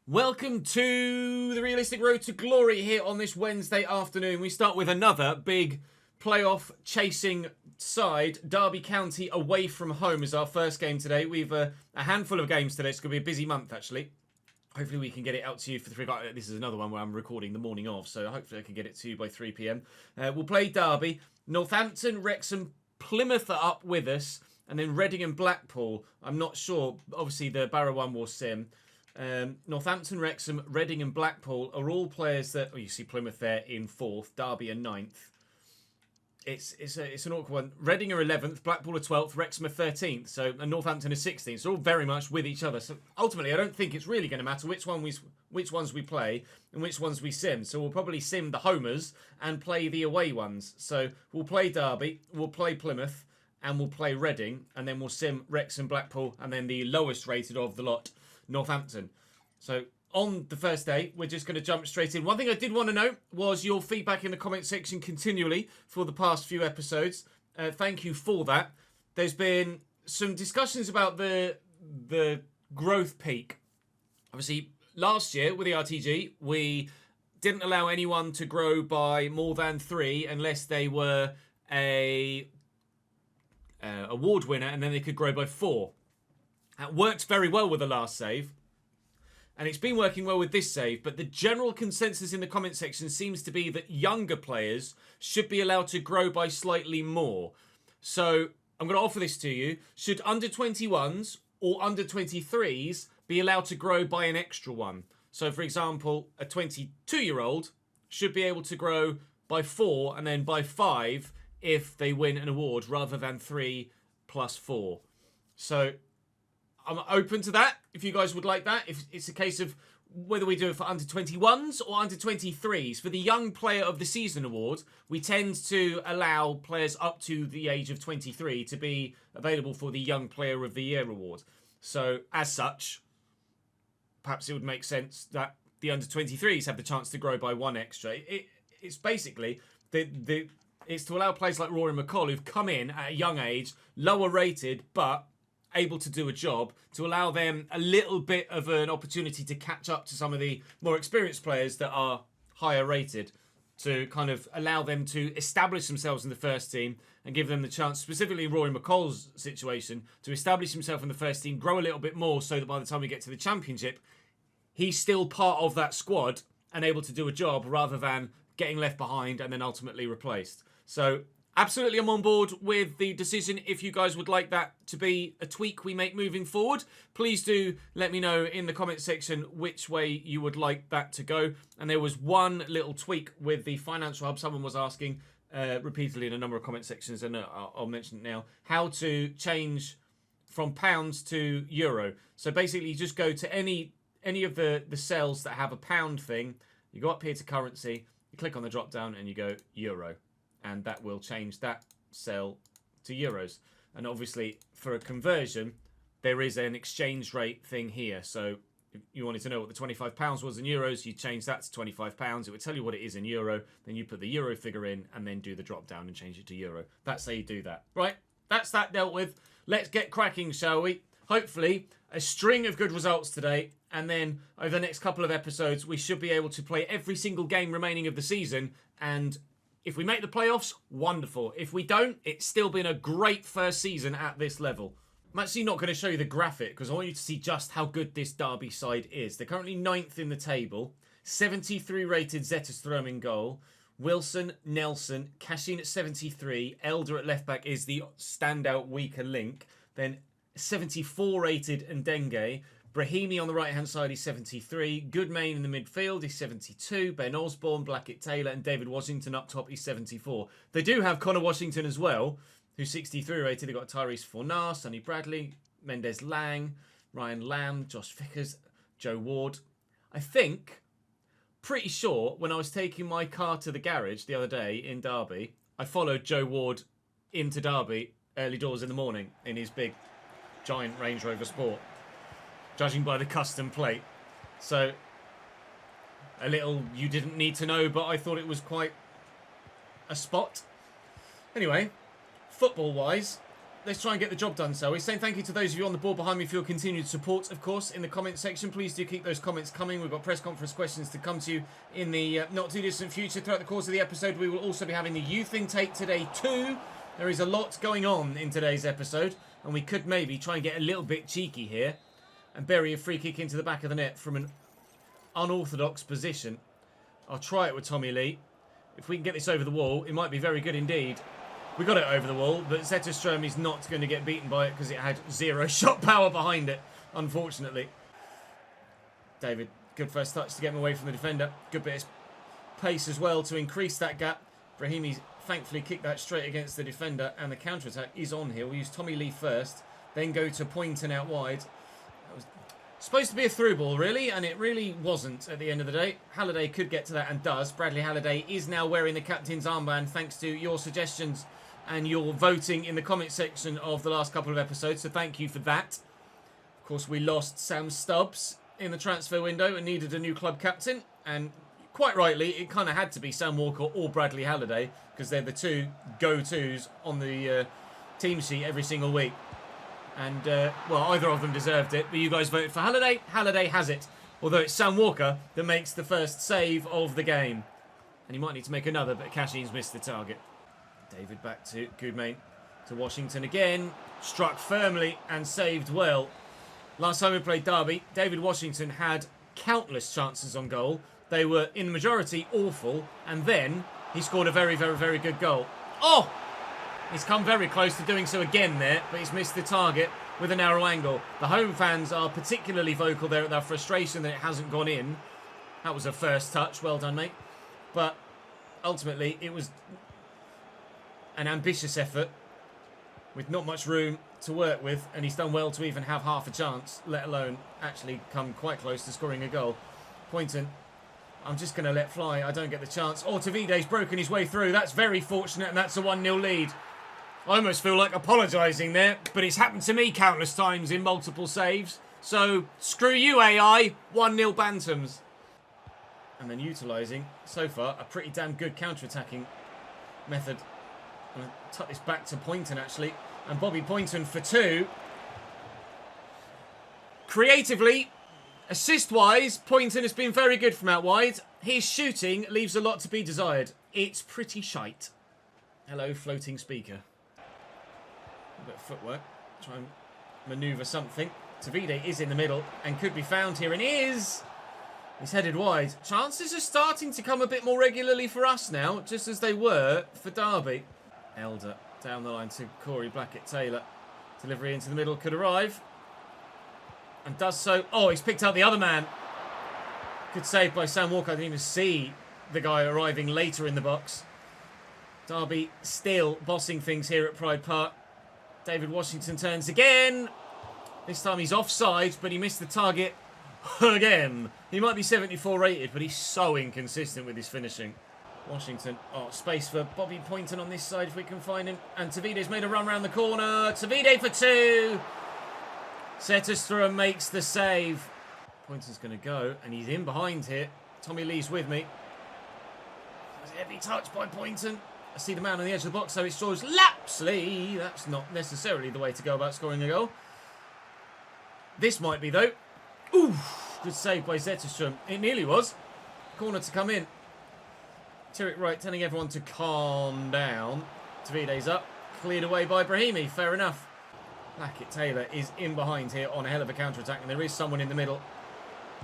Welcome to the Realistic Road to Glory here on this Wednesday afternoon. We start with another big playoff chasing side. Derby County away from home is our first game today. We've a handful of games today. It's going to be a busy month, actually. Hopefully we can get it out to you for 3 o'clock. This is another one where I'm recording the morning of, so hopefully I can get it to you by 3 p.m. We'll play Derby. Northampton, Wrexham, Plymouth are up with us, and then Reading and Blackpool. I'm not sure. Obviously, the Barrow one will sim. Northampton, Wrexham, Reading and Blackpool are all players that... Oh, you see Plymouth there in 4th, Derby are 9th. It's an awkward one. Reading are 11th, Blackpool are 12th, Wrexham are 13th, and Northampton are 16th. So all very much with each other. So ultimately, I don't think it's really going to matter which ones we play and which ones we sim. So we'll probably sim the homers and play the away ones. So we'll play Derby, we'll play Plymouth, and we'll play Reading, and then we'll sim Wrexham, Blackpool, and then the lowest rated of the lot, Northampton. So on the first day, we're just going to jump straight in. One thing I did want to note was your feedback in the comment section continually for the past few episodes. Thank you for that. There's been some discussions about the growth peak. Obviously, last year with the RTG, we didn't allow anyone to grow by more than 3 unless they were a award winner, and then they could grow by 4. That worked very well with the last save. And it's been working well with this save, but the general consensus in the comment section seems to be that younger players should be allowed to grow by slightly more. So I'm going to offer this to you. Should under 21s or under 23s be allowed to grow by an extra one? So for example, a 22-year-old should be able to grow by 4 and then by 5 if they win an award rather than 3 plus 4. So I'm open to that if you guys would like that. If it's a case of whether we do it for under 21s or under 23s. For the Young Player of the Season award, we tend to allow players up to the age of 23 to be available for the Young Player of the Year award. So as such, perhaps it would make sense that the under 23s have the chance to grow by 1 extra. It's basically it's to allow players like Rory McCall who've come in at a young age, lower rated, but able to do a job, to allow them a little bit of an opportunity to catch up to some of the more experienced players that are higher rated, to kind of allow them to establish themselves in the first team and give them the chance, specifically Rory McCall's situation, to establish himself in the first team, grow a little bit more so that by the time we get to the championship, he's still part of that squad and able to do a job rather than getting left behind and then ultimately replaced. So absolutely, I'm on board with the decision. If you guys would like that to be a tweak we make moving forward, please do let me know in the comment section which way you would like that to go. And there was one little tweak with the Financial Hub. Someone was asking repeatedly in a number of comment sections, and I'll mention it now, how to change from pounds to euro. So basically, you just go to any of the cells that have a pound thing. You go up here to currency, you click on the drop down, and you go euro. And that will change that cell to euros. And obviously, for a conversion, there is an exchange rate thing here. So if you wanted to know what the £25 was in euros, you change that to £25. It would tell you what it is in euro. Then you put the euro figure in and then do the drop down and change it to euro. That's how you do that. Right, that's that dealt with. Let's get cracking, shall we? Hopefully, a string of good results today. And then over the next couple of episodes, we should be able to play every single game remaining of the season. And if we make the playoffs, wonderful. If we don't, it's still been a great first season at this level. I'm actually not going to show you the graphic because I want you to see just how good this Derby side is. They're currently 9th in the table. 73 rated Zetterstrom in goal. Wilson, Nelson, Cashin at 73. Elder at left back is the standout weaker link. Then 74 rated Ndenge. Brahimi on the right-hand side is 73. Goodmain in the midfield is 72. Ben Osborne, Blackett Taylor, and David Washington up top is 74. They do have Connor Washington as well, who's 63 rated. They've got Tyrese Fornar, Sonny Bradley, Mendes Lang, Ryan Lamb, Josh Vickers, Joe Ward. I think, pretty sure, when I was taking my car to the garage the other day in Derby, I followed Joe Ward into Derby early doors in the morning in his big, giant Range Rover Sport, judging by the custom plate. So, a little you didn't need to know, but I thought it was quite a spot. Anyway, football-wise, let's try and get the job done. So we're saying thank you to those of you on the board behind me for your continued support, of course, in the comment section. Please do keep those comments coming. We've got press conference questions to come to you in the not too distant future. Throughout the course of the episode, we will also be having the youth intake today too. There is a lot going on in today's episode, and we could maybe try and get a little bit cheeky here and bury a free kick into the back of the net from an unorthodox position. I'll try it with Tommy Lee. If we can get this over the wall, it might be very good indeed. We got it over the wall, but Zetterström is not going to get beaten by it because it had 0 shot power behind it, unfortunately. David, good first touch to get him away from the defender. Good bit of pace as well to increase that gap. Brahimi thankfully kicked that straight against the defender, and the counter-attack is on here. We'll use Tommy Lee first, then go to Poynton out wide. That was supposed to be a through ball, really, and it really wasn't at the end of the day. Halliday could get to that and does. Bradley Halliday is now wearing the captain's armband thanks to your suggestions and your voting in the comment section of the last couple of episodes, so thank you for that. Of course, we lost Sam Stubbs in the transfer window and needed a new club captain, and quite rightly, it kind of had to be Sam Walker or Bradley Halliday, because they're the two go-tos on the team sheet every single week. And, well, either of them deserved it, but you guys voted for Halliday. Halliday has it, although it's Sam Walker that makes the first save of the game. And he might need to make another, but Cashin's missed the target. David back to Goodmain, to Washington again. Struck firmly and saved well. Last time we played Derby, David Washington had countless chances on goal. They were, in the majority, awful. And then he scored a very, very, very good goal. Oh! He's come very close to doing so again there, but he's missed the target with a narrow angle. The home fans are particularly vocal there at their frustration that it hasn't gone in. That was a first touch. Well done, mate. But ultimately, it was an ambitious effort with not much room to work with, and he's done well to even have half a chance, let alone actually come quite close to scoring a goal. Poynton, I'm just going to let fly. I don't get the chance. Oh, Tavide's broken his way through. That's very fortunate, and that's a 1-0 lead. I almost feel like apologising there, but it's happened to me countless times in multiple saves. So, screw you, AI. 1-0 Bantams. And then utilising, so far, a pretty damn good counter-attacking method. I'm going to tuck this back to Poynton, actually. And Bobby Poynton for 2. Creatively, assist-wise, Poynton has been very good from out wide. His shooting leaves a lot to be desired. It's pretty shite. Hello, floating speaker. A bit of footwork. Try and manoeuvre something. Tavide is in the middle and could be found here, and is. He's headed wide. Chances are starting to come a bit more regularly for us now, just as they were for Derby. Elder down the line to Corey Blackett-Taylor. Delivery into the middle could arrive. And does so. Oh, he's picked out the other man. Good save by Sam Walker. I didn't even see the guy arriving later in the box. Derby still bossing things here at Pride Park. David Washington turns again. This time he's offside, but he missed the target again. He might be 74 rated, but he's so inconsistent with his finishing. Washington. Oh, space for Bobby Poynton on this side if we can find him. And Tavide's made a run round the corner. Tavide for 2. Zetterström makes the save. Poynton's going to go, and he's in behind here. Tommy Lee's with me. There's a heavy touch by Poynton. I see the man on the edge of the box, so it's George Lapsley. That's not necessarily the way to go about scoring a goal. This might be, though. Ooh, good save by Zetterström. It nearly was. Corner to come in. Tirick Wright telling everyone to calm down. Tavide's up. Cleared away by Brahimi. Fair enough. Blackett-Taylor is in behind here on a hell of a counter-attack, and there is someone in the middle.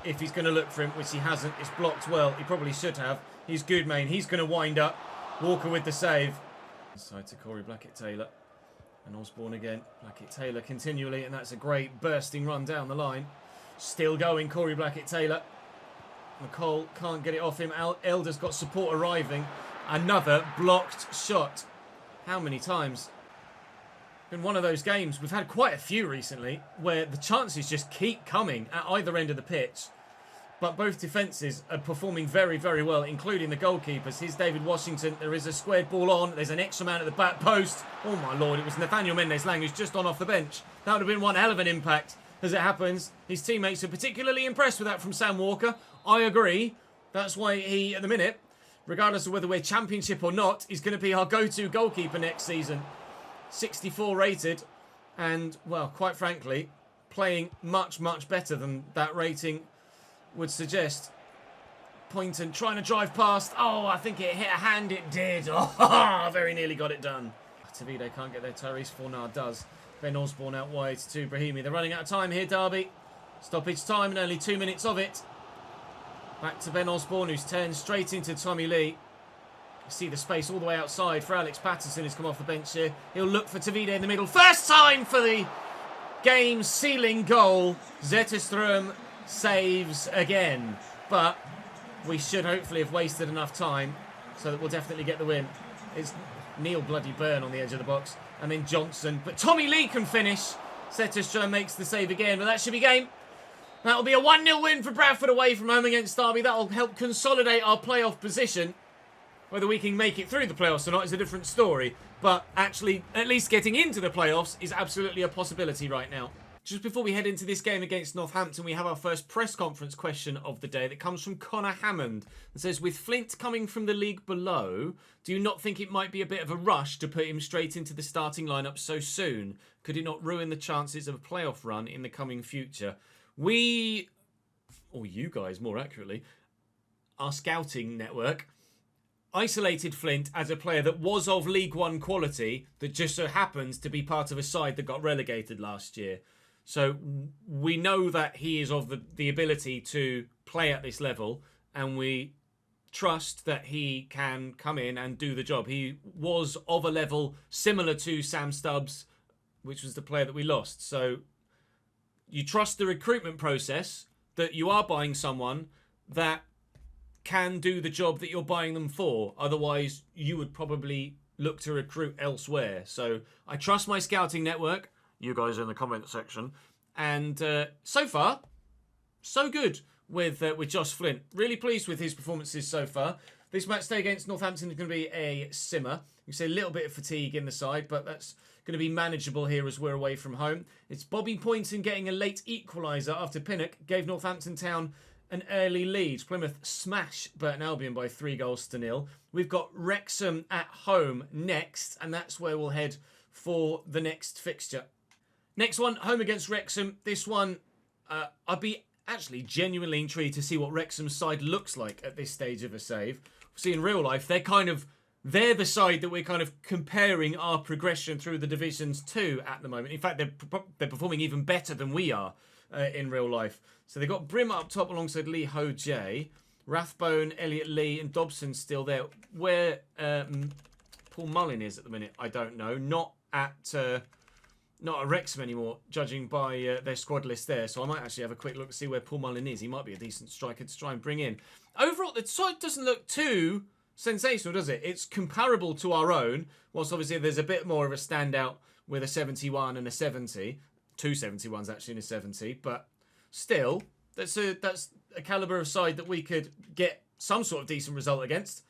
If he's going to look for him, which he hasn't, it's blocked well. He probably should have. He's Goodmain. He's going to wind up. Walker with the save. Side to Corey Blackett-Taylor. And Osborne again. Blackett-Taylor continually, and that's a great bursting run down the line. Still going, Corey Blackett-Taylor. McCall can't get it off him. Elder's got support arriving. Another blocked shot. How many times? Been one of those games. We've had quite a few recently where the chances just keep coming at either end of the pitch. But both defences are performing very, very well, including the goalkeepers. Here's David Washington. There is a squared ball on. There's an extra man at the back post. Oh, my Lord. It was Nathaniel Mendes-Lang who's just on off the bench. That would have been one hell of an impact. As it happens, his teammates are particularly impressed with that from Sam Walker. I agree. That's why he, at the minute, regardless of whether we're championship or not, is going to be our go-to goalkeeper next season. 64 rated. And, well, quite frankly, playing much, much better than that rating would suggest. Poynton trying to drive past. Oh, I think it hit a hand. It did. Oh, very nearly got it done. Tavide can't get there. Tyrese Fornard does. Ben Osborne out wide to Brahimi. They're running out of time here, Derby. Stoppage time and only 2 minutes of it. Back to Ben Osborne, who's turned straight into Tommy Lee. You see the space all the way outside for Alex Patterson, who's come off the bench here. He'll look for Tavide in the middle. First time for the game-sealing goal. Zetterström saves again. But we should hopefully have wasted enough time so that we'll definitely get the win. It's Neil bloody Byrne on the edge of the box. And then Johnson. But Tommy Lee can finish. Zetterström makes the save again. But that should be game. That'll be a 1-0 win for Bradford away from home against Derby. That'll help consolidate our playoff position. Whether we can make it through the playoffs or not is a different story. But actually, at least getting into the playoffs is absolutely a possibility right now. Just before we head into this game against Northampton, we have our first press conference question of the day that comes from Connor Hammond. It says, with Flint coming from the league below, do you not think it might be a bit of a rush to put him straight into the starting lineup so soon? Could it not ruin the chances of a playoff run in the coming future? We, or you guys more accurately, our scouting network, isolated Flint as a player that was of League One quality that just so happens to be part of a side that got relegated last year. So we know that he is of the ability to play at this level, and we trust that he can come in and do the job. He was of a level similar to Sam Stubbs, which was the player that we lost. So you trust the recruitment process, that you are buying someone that can do the job that you're buying them for. Otherwise, you would probably look to recruit elsewhere. So I trust my scouting network. You guys in the comment section. And so far, so good with Josh Flint. Really pleased with his performances so far. This match day against Northampton is going to be a simmer. You can see a little bit of fatigue in the side, but that's going to be manageable here as we're away from home. It's Bobby Poynton getting a late equaliser after Pinnock gave Northampton Town an early lead. Plymouth smash Burton Albion by 3-0. We've got Wrexham at home next, and that's where we'll head for the next fixture. Next one, home against Wrexham. This one, I'd be actually genuinely intrigued to see what Wrexham's side looks like at this stage of a save. See, in real life, they're the side that we're kind of comparing our progression through the divisions to at the moment. In fact, they're performing even better than we are in real life. So they've got Brim up top alongside Lee Ho Jae, Rathbone, Elliot Lee, and Dobson still there. Where Paul Mullin is at the minute, I don't know. Not at Wrexham anymore, judging by their squad list there. So I might actually have a quick look to see where Paul Mullin is. He might be a decent striker to try and bring in. Overall, the side doesn't look too sensational, does it? It's comparable to our own, whilst obviously there's a bit more of a standout with a 71 and a 70. 2 71s actually and a 70. But still, that's a calibre of side that we could get some sort of decent result against.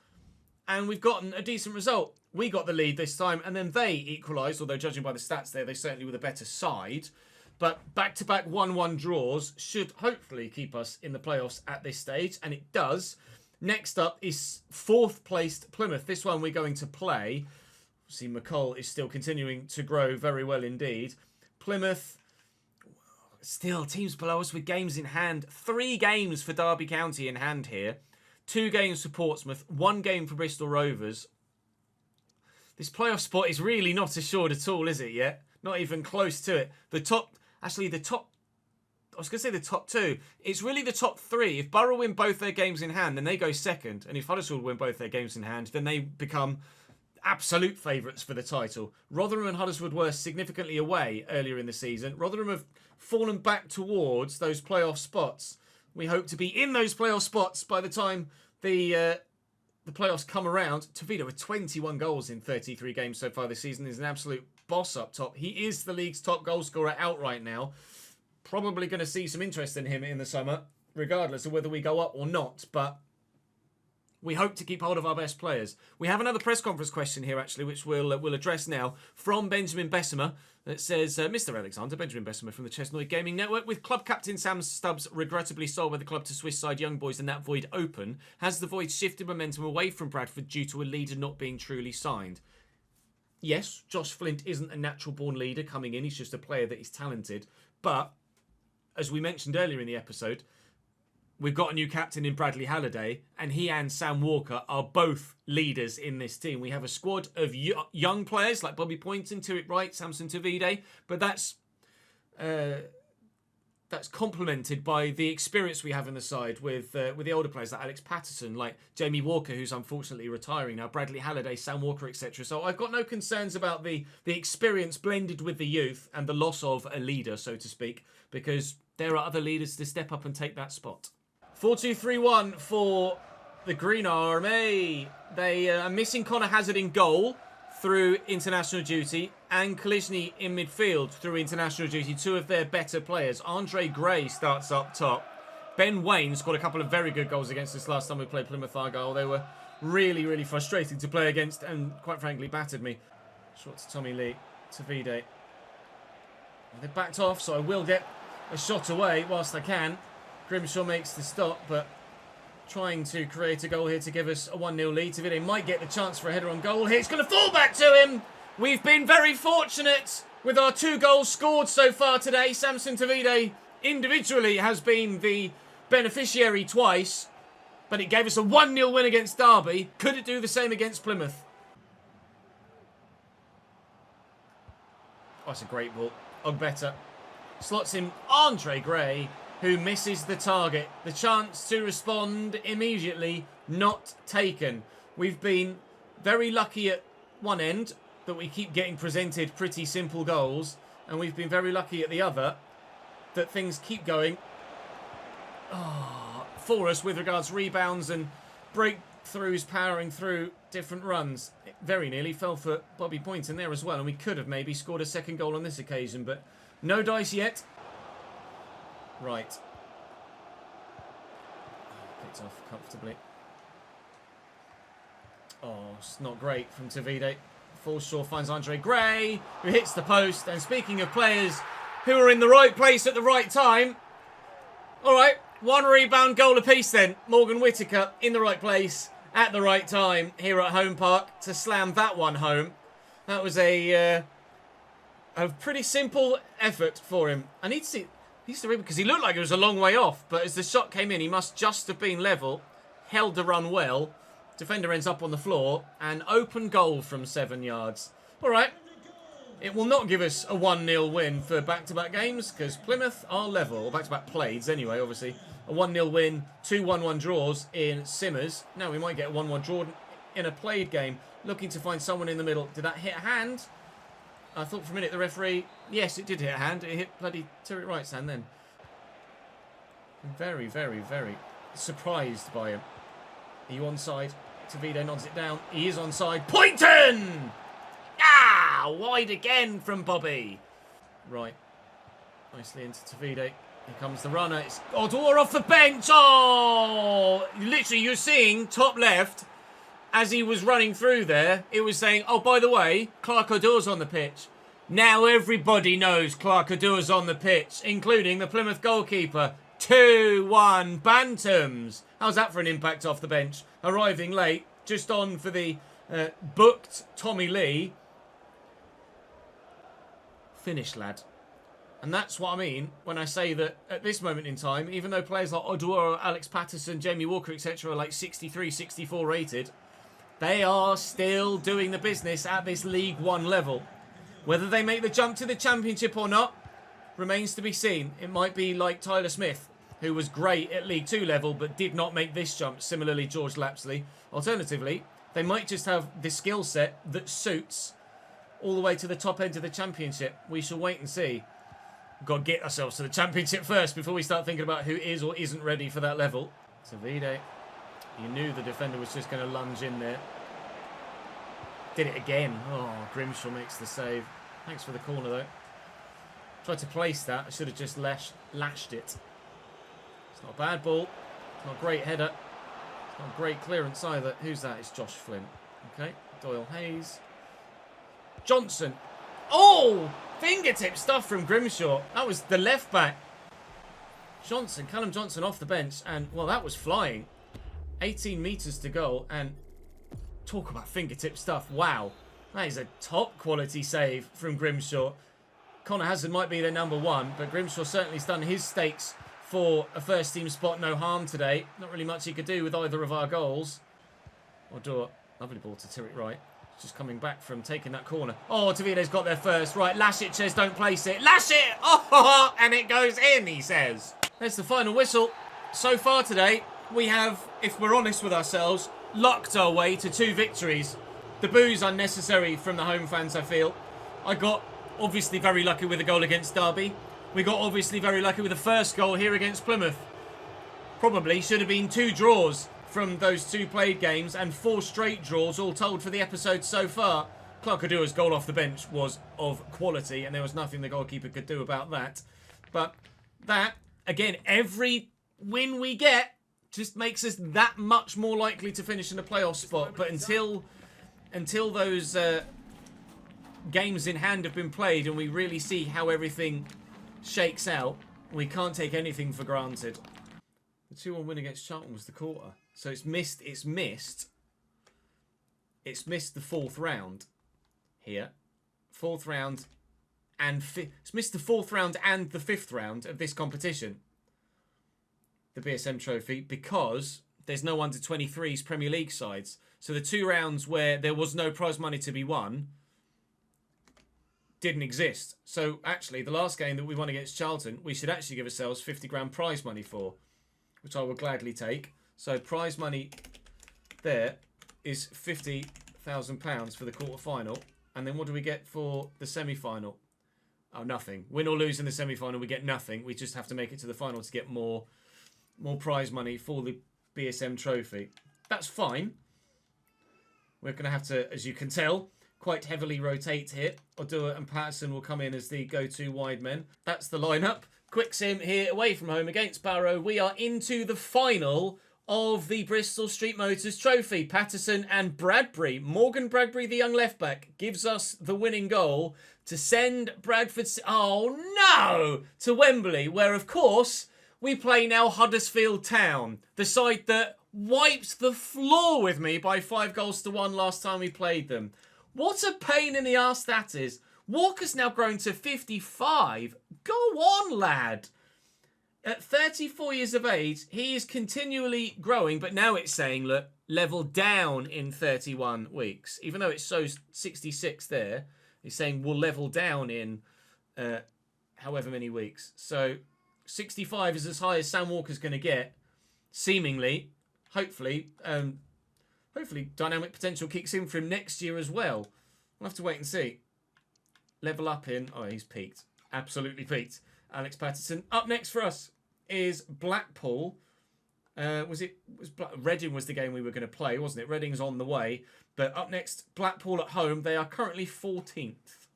And we've gotten a decent result. We got the lead this time, and then they equalised, although judging by the stats there, they certainly were the better side. But back-to-back 1-1 draws should hopefully keep us in the playoffs at this stage, and it does. Next up is 4th-placed Plymouth. This one we're going to play. See, McCall is still continuing to grow very well indeed. Plymouth, still teams below us with games in hand. 3 games for Derby County in hand here. 2 games for Portsmouth, 1 game for Bristol Rovers. This playoff spot is really not assured at all, is it yet? Not even close to it. I was going to say the top 2. It's really the top 3. If Borough win both their games in hand, then they go second. And if Huddersfield win both their games in hand, then they become absolute favourites for the title. Rotherham and Huddersfield were significantly away earlier in the season. Rotherham have fallen back towards those playoff spots. We hope to be in those playoff spots by the time the playoffs come around. Tavida with 21 goals in 33 games so far this season is an absolute boss up top. He is the league's top goal scorer outright now. Probably going to see some interest in him in the summer, regardless of whether we go up or not. But we hope to keep hold of our best players. We have another press conference question here, actually, which we'll address now from Benjamin Bessemer. That says, Mr. Alexander, Benjamin Bessemer from the ChesnoidGaming Network. With club captain Sam Stubbs regrettably sold by the club to Swiss side Young Boys and that void open, has the void shifted momentum away from Bradford due to a leader not being truly signed? Yes, Josh Flint isn't a natural-born leader coming in. He's just a player that is talented. But, as we mentioned earlier in the episode, we've got a new captain in Bradley Halliday, and he and Sam Walker are both leaders in this team. We have a squad of young players like Bobby Poynton, Tariq Wright, Samson Tavide, but that's complemented by the experience we have in the side with the older players like Alex Patterson, like Jamie Walker, who's unfortunately retiring now, Bradley Halliday, Sam Walker, etc. So I've got no concerns about the experience blended with the youth and the loss of a leader, so to speak, because there are other leaders to step up and take that spot. 4-2-3-1 for the Green Army. They are missing Connor Hazard in goal through international duty and Kalishny in midfield through international duty. Two of their better players. Andre Gray starts up top. Ben Wayne scored a couple of very good goals against us last time we played Plymouth Argyle. They were really, really frustrating to play against and quite frankly battered me. Shot to Tommy Lee. Tavide. They backed off, so I will get a shot away whilst I can. Grimshaw makes the stop, but trying to create a goal here to give us a 1-0 lead. Tavide might get the chance for a header on goal here. It's going to fall back to him. We've been very fortunate with our 2 goals scored so far today. Samson Tavide individually has been the beneficiary twice, but it gave us a 1-0 win against Derby. Could it do the same against Plymouth? Oh, that's a great ball. Ogbeta slots in Andre Gray, who misses the target. The chance to respond immediately, not taken. We've been very lucky at one end that we keep getting presented pretty simple goals, and we've been very lucky at the other that things keep going for us with regards to rebounds and breakthroughs powering through different runs. It very nearly fell for Bobby Poynton there as well, and we could have maybe scored a second goal on this occasion, but no dice yet. Right. Picked off comfortably. Oh, it's not great from Tavide. Forshore finds Andre Gray, who hits the post. And speaking of players who are in the right place at the right time. All right, 1 rebound goal apiece then. Morgan Whittaker in the right place at the right time here at Home Park to slam that one home. That was a pretty simple effort for him. I need to see... He used to read because he looked like it was a long way off, but as the shot came in, he must just have been level, held the run well. Defender ends up on the floor, and open goal from 7 yards. All right, it will not give us a 1-0 win for back-to-back games because Plymouth are level, or back-to-back plays anyway, obviously. A 1-0 win, 2 1-1 draws in Simmers. Now we might get a 1-1 draw in a played game. Looking to find someone in the middle. Did that hit a hand? I thought for a minute the referee... Yes, it did hit a hand. It hit bloody Tariq Wright's hand then. I'm very, very, very surprised by him. Are you onside? Tavide nods it down. He is onside. Poynton! Ah! Wide again from Bobby. Right. Nicely into Tavide. Here comes the runner. It's Odor off the bench. Oh! Literally, you're seeing top left... As he was running through there, it was saying, oh, by the way, Clark Odor's on the pitch. Now everybody knows Clark Odor's on the pitch, including the Plymouth goalkeeper. 2-1 Bantams. How's that for an impact off the bench? Arriving late, just on for the booked Tommy Lee. Finish, lad. And that's what I mean when I say that at this moment in time, even though players like Odor, Alex Patterson, Jamie Walker, etc. are like 63, 64 rated, they are still doing the business at this League One level. Whether they make the jump to the Championship or not remains to be seen. It might be like Tyler Smith, who was great at League 2 level but did not make this jump. Similarly, George Lapsley. Alternatively, they might just have the skill set that suits all the way to the top end of the Championship. We shall wait and see. We've got to get ourselves to the Championship first before we start thinking about who is or isn't ready for that level. Tavide. You knew the defender was just going to lunge in there. Did it again. Oh, Grimshaw makes the save. Thanks for the corner, though. Tried to place that. I should have just lashed it. It's not a bad ball. It's not a great header. It's not a great clearance either. Who's that? It's Josh Flint. Okay. Doyle Hayes. Johnson. Oh! Fingertip stuff from Grimshaw. That was the left back. Johnson. Callum Johnson off the bench. And, well, that was flying. 18 metres to goal, and talk about fingertip stuff. Wow. That is a top quality save from Grimshaw. Connor Hazard might be their number one, but Grimshaw certainly has done his stakes for a first team spot, no harm today. Not really much he could do with either of our goals. Or lovely ball to Tirick Wright. Just coming back from taking that corner. Oh, Tavide's got there first. Right, lash it, Ches, don't place it. Lash it! Oh, and it goes in, he says. There's the final whistle. So far today, we have, if we're honest with ourselves, lucked our way to 2 victories. The boo's unnecessary from the home fans, I feel. I got obviously very lucky with the goal against Derby. We got obviously very lucky with the first goal here against Plymouth. Probably should have been 2 draws from those 2 played games and 4 straight draws all told for the episode so far. Clark Adua's goal off the bench was of quality and there was nothing the goalkeeper could do about that. But that, again, every win we get just makes us that much more likely to finish in a playoff spot. But until those games in hand have been played and we really see how everything shakes out, we can't take anything for granted. The 2-1 win against Charlton was the quarter. So it's missed the 4th round here. 4th round and it's missed the 4th round and the 5th round of this competition. The BSM Trophy, because there's no under 23s Premier League sides. So the 2 rounds where there was no prize money to be won didn't exist. So actually the last game that we won against Charlton, we should actually give ourselves 50 grand prize money for, which I will gladly take. So prize money there is £50,000 for the quarter-final. And then what do we get for the semi-final? Oh, nothing. Win or lose in the semi-final, we get nothing. We just have to make it to the final to get more prize money for the BSM Trophy. That's fine. We're going to have to, as you can tell, quite heavily rotate here. Odua and Patterson will come in as the go-to wide men. That's the lineup. Quick sim here away from home against Barrow. We are into the final of the Bristol Street Motors Trophy. Patterson and Bradbury. Morgan Bradbury, the young left-back, gives us the winning goal to send Bradford... Oh, no! To Wembley, where, of course, we play now Huddersfield Town. The side that wiped the floor with me by 5-1 last time we played them. What a pain in the arse that is. Walker's now grown to 55. Go on, lad. At 34 years of age, he is continually growing, but now it's saying, look, level down in 31 weeks. Even though it shows 66 there, it's saying we'll level down in however many weeks. So 65 is as high as Sam Walker's going to get, seemingly. Hopefully dynamic potential kicks in for him next year as well. We'll have to wait and see. Level up in... Oh, he's peaked. Absolutely peaked. Alex Patterson. Up next for us is Blackpool. Reading was the game we were going to play, wasn't it? Reading's on the way. But up next, Blackpool at home. They are currently 14th.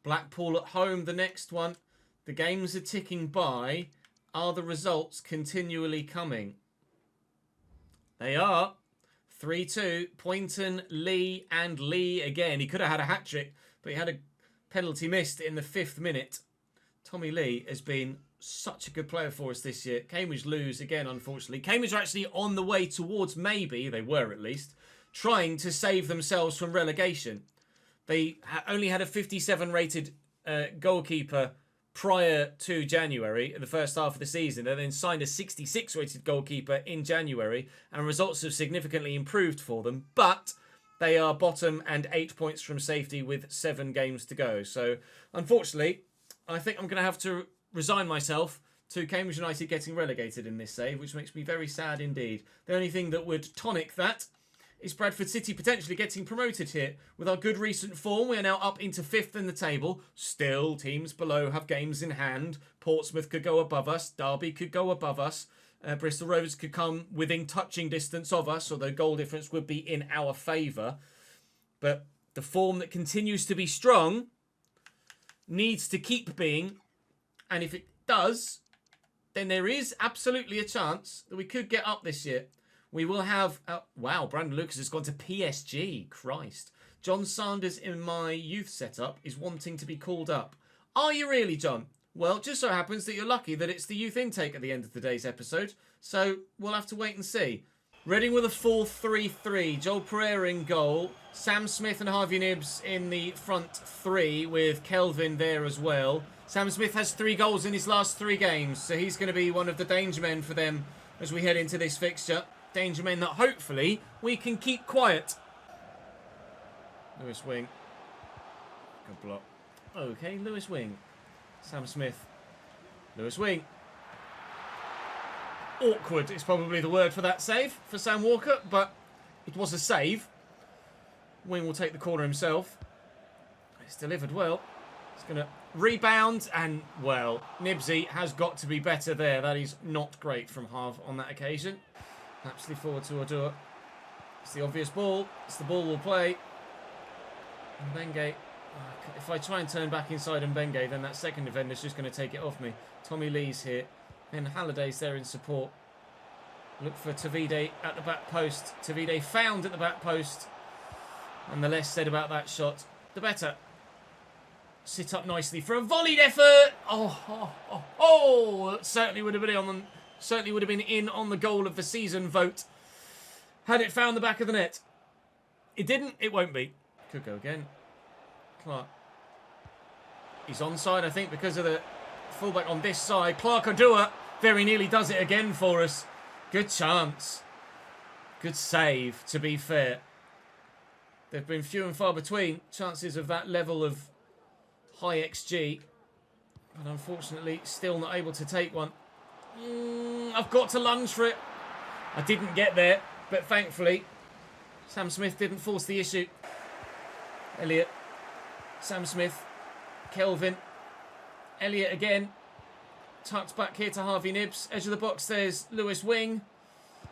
Blackpool at home, the next one. The games are ticking by. Are the results continually coming? They are. 3-2. Poynton, Lee, and Lee again. He could have had a hat-trick, but he had a penalty missed in the 5th minute. Tommy Lee has been such a good player for us this year. Cambridge lose again, unfortunately. Cambridge are actually on the way towards, maybe, they were at least, trying to save themselves from relegation. They only had a 57 rated goalkeeper prior to January, in the first half of the season. They then signed a 66 rated goalkeeper in January, and results have significantly improved for them. But they are bottom and 8 points from safety with 7 games to go. So, unfortunately, I think I'm going to have to resign myself to Cambridge United getting relegated in this save, which makes me very sad indeed. The only thing that would tonic that is Bradford City potentially getting promoted here. With our good recent form, we are now up into 5th in the table. Still, teams below have games in hand. Portsmouth could go above us. Derby could go above us. Bristol Rovers could come within touching distance of us, although goal difference would be in our favour. But the form that continues to be strong needs to keep being, and if it does, then there is absolutely a chance that we could get up this year. We will have... wow, Brandon Lucas has gone to PSG. Christ. John Sanders in my youth setup is wanting to be called up. Are you really, John? Well, it just so happens that you're lucky that it's the youth intake at the end of today's episode, so we'll have to wait and see. Reading with a 4-3-3. Joel Pereira in goal. Sam Smith and Harvey Nibbs in the front three with Kelvin there as well. Sam Smith has 3 goals in his last 3 games, so he's going to be one of the danger men for them as we head into this fixture. Danger men that hopefully we can keep quiet. Lewis Wing. Good block. Okay, Lewis Wing. Sam Smith. Lewis Wing. Awkward is probably the word for that save for Sam Walker, but it was a save. Wing will take the corner himself. It's delivered well. It's going to rebound, and, well, Nibsy has got to be better there. That is not great from Harv on that occasion. Lapsley forward to Odua. It's the obvious ball. It's the ball we'll play. And Benge. If I try and turn back inside and Benge, then that second defender's just going to take it off me. Tommy Lee's here. And Halliday's there in support. Look for Tavide at the back post. Tavide found at the back post. And the less said about that shot, the better. Sit up nicely for a volleyed effort. Oh! Certainly would have been in on the goal of the season vote had it found the back of the net. It didn't. It won't be. Could go again. Clark. He's onside, I think, because of the fullback on this side. Clark Odua very nearly does it again for us. Good chance. Good save, to be fair. There have been few and far between chances of that level of high XG. But unfortunately, still not able to take one. I've got to lunge for it. I didn't get there, but thankfully, Sam Smith didn't force the issue. Elliott. Sam Smith. Kelvin. Elliott again. Tucked back here to Harvey Nibbs. Edge of the box, there's Lewis Wing.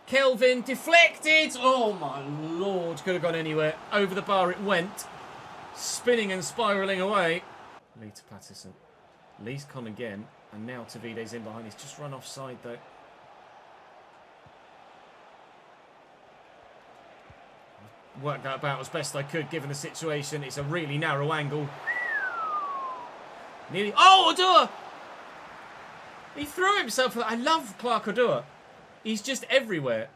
Kelvin deflected. Oh my lord. Could have gone anywhere. Over the bar it went. Spinning and spiralling away. Lee to Patterson. Lee's con again. And now Tavide's in behind. He's just run offside though. Worked that about as best I could given the situation. It's a really narrow angle. Nearly. Oh, Odua! He threw himself. I love Clark Odua. He's just everywhere.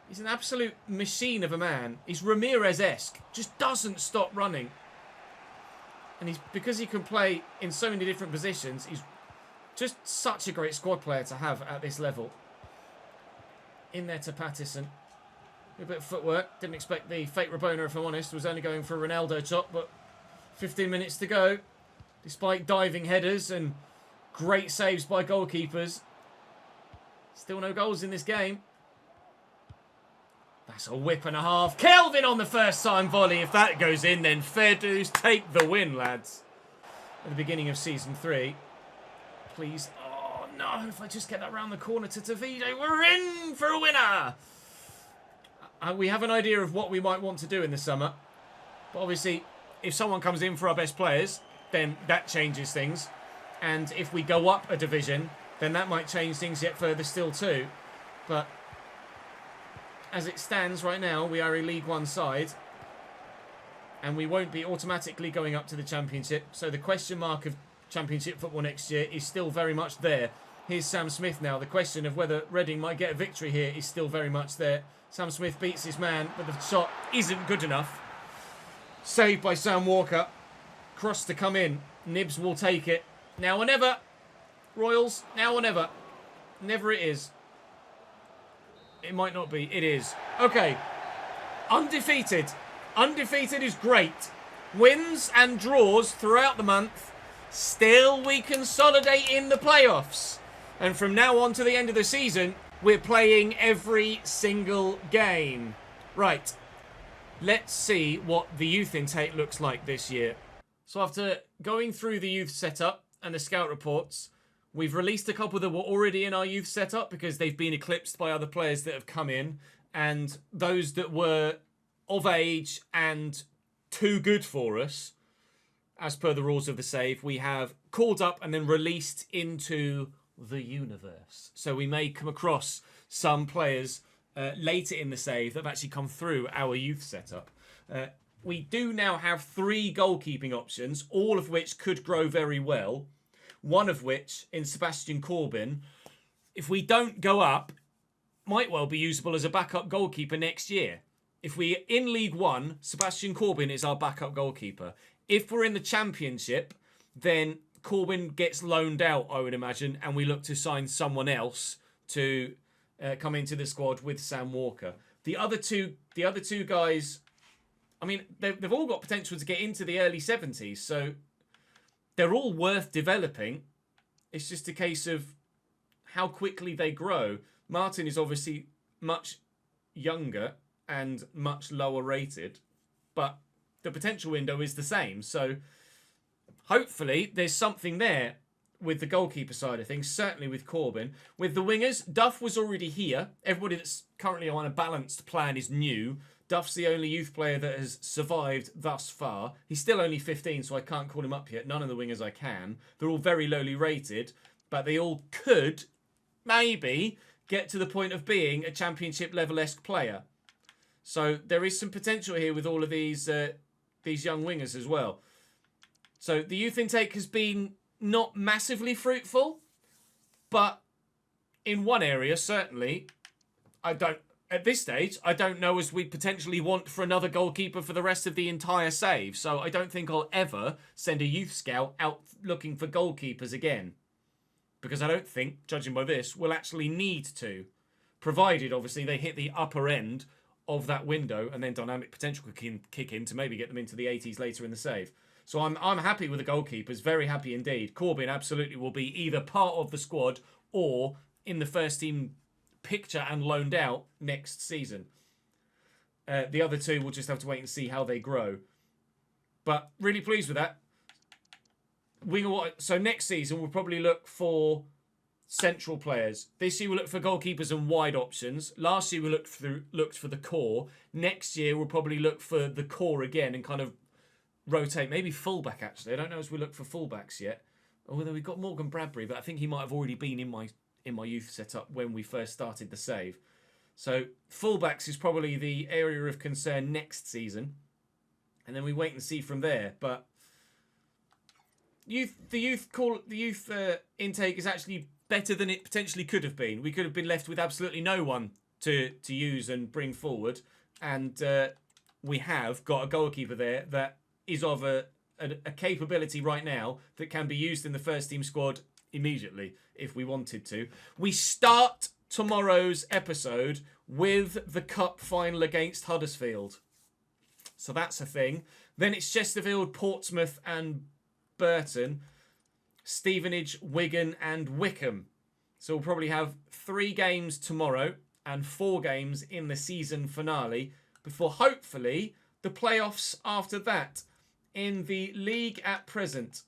He's an absolute machine of a man. He's Ramirez-esque. Just doesn't stop running. And because he can play in so many different positions, he's just such a great squad player to have at this level. In there to Patterson. A bit of footwork. Didn't expect the fake Rabona, if I'm honest. Was only going for a Ronaldo chop, but 15 minutes to go. Despite diving headers and great saves by goalkeepers. Still no goals in this game. That's a whip and a half. Kelvin on the first time volley. If that goes in, then fair dues. Take the win, lads. At the beginning of Season 3. Please. Oh, no. If I just get that round the corner to Tavide, we're in for a winner. We have an idea of what we might want to do in the summer. But obviously, if someone comes in for our best players, then that changes things. And if we go up a division, then that might change things yet further still too. But as it stands right now, we are a League One side. And we won't be automatically going up to the Championship. So the question mark of Championship football next year is still very much there. Here's Sam Smith now. The question of whether Reading might get a victory here is still very much there. Sam Smith beats his man, but the shot isn't good enough. Saved by Sam Walker. Cross to come in. Nibbs will take it. Now or never. Royals, now or never. Never it is. It might not be. It is. Okay. Undefeated. Undefeated is great. Wins and draws throughout the month. Still, we consolidate in the playoffs. And from now on to the end of the season, we're playing every single game. Right. Let's see what the youth intake looks like this year. So after going through the youth setup and the scout reports, we've released a couple that were already in our youth setup because they've been eclipsed by other players that have come in. And those that were of age and too good for us, as per the rules of the save, we have called up and then released into the universe. So we may come across some players later in the save that have actually come through our youth setup. We do now have 3 goalkeeping options, all of which could grow very well. One of which, in Sebastian Corbyn, if we don't go up, might well be usable as a backup goalkeeper next year. If we're in League One, Sebastian Corbyn is our backup goalkeeper. If we're in the Championship, then Corbyn gets loaned out, I would imagine, and we look to sign someone else to come into the squad with Sam Walker. The other two guys, I mean, they've all got potential to get into the early 70s, so they're all worth developing. It's just a case of how quickly they grow. Martin is obviously much younger and much lower rated, but the potential window is the same. So hopefully there's something there with the goalkeeper side of things, certainly with Corbyn. With the wingers, Duff was already here. Everybody that's currently on a balanced plan is new. Duff's the only youth player that has survived thus far. He's still only 15, so I can't call him up yet. None of the wingers I can. They're all very lowly rated, but they all could maybe get to the point of being a championship level-esque player. So there is some potential here with all of these young wingers as well. So the youth intake has been not massively fruitful, but in one area, certainly, at this stage, I don't know as we potentially want for another goalkeeper for the rest of the entire save. So I don't think I'll ever send a youth scout out looking for goalkeepers again. Because I don't think, judging by this, we'll actually need to. Provided, obviously, they hit the upper end of that window and then dynamic potential could kick in to maybe get them into the 80s later in the save. So I'm happy with the goalkeepers, very happy indeed. Corbyn absolutely will be either part of the squad or in the first team picture and loaned out next season. The other two, we'll just have to wait and see how they grow. But really pleased with that. So next season, we'll probably look for central players. This year, we'll look for goalkeepers and wide options. Last year, we looked for the core. Next year, we'll probably look for the core again and kind of rotate. Maybe fullback, actually. I don't know as we look for fullbacks yet. Although we've got Morgan Bradbury, but I think he might have already been in my youth setup when we first started the save. So fullbacks is probably the area of concern next season. And then we wait and see from there. But the youth intake is actually better than it potentially could have been. We could have been left with absolutely no one to use and bring forward. And we have got a goalkeeper there that is of a capability right now that can be used in the first team squad immediately if we wanted to. We start tomorrow's episode with the cup final against Huddersfield. So that's a thing. Then it's Chesterfield, Portsmouth and Burton, Stevenage, Wigan and Wickham. So we'll probably have 3 games tomorrow and 4 games in the season finale before hopefully the playoffs after that. In the league at present,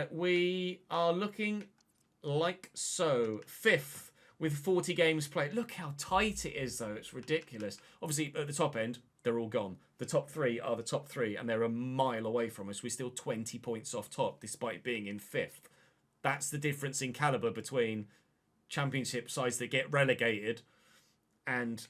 we are looking like so. 5th with 40 games played. Look how tight it is, though. It's ridiculous. Obviously, at the top end, they're all gone. The top 3 are the top 3, and they're a mile away from us. We're still 20 points off top, despite being in 5th. That's the difference in calibre between Championship sides that get relegated and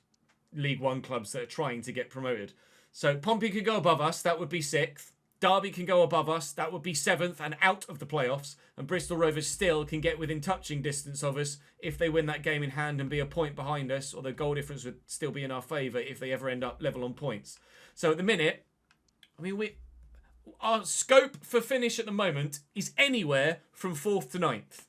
League One clubs that are trying to get promoted. So Pompey could go above us. That would be 6th. Derby can go above us. That would be 7th and out of the playoffs. And Bristol Rovers still can get within touching distance of us if they win that game in hand and be a point behind us, or the goal difference would still be in our favour if they ever end up level on points. So at the minute, I mean, our scope for finish at the moment is anywhere from 4th to 9th.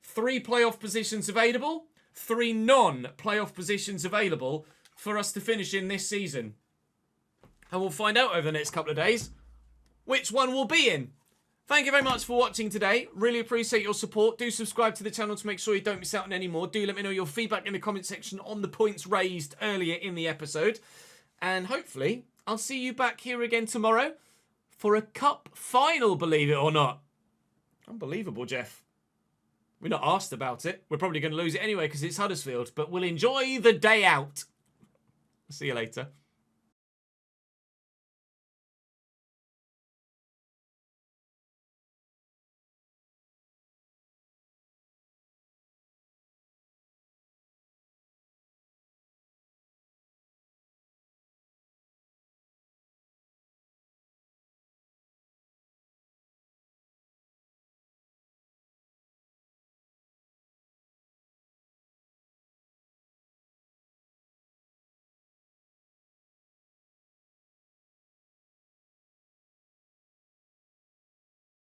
3 playoff positions available, 3 non-playoff positions available for us to finish in this season. And we'll find out over the next couple of days which one we'll be in. Thank you very much for watching today. Really appreciate your support. Do subscribe to the channel to make sure you don't miss out on any more. Do let me know your feedback in the comment section on the points raised earlier in the episode. And hopefully, I'll see you back here again tomorrow for a cup final, believe it or not. Unbelievable, Jeff. We're not asked about it. We're probably going to lose it anyway because it's Huddersfield. But we'll enjoy the day out. See you later.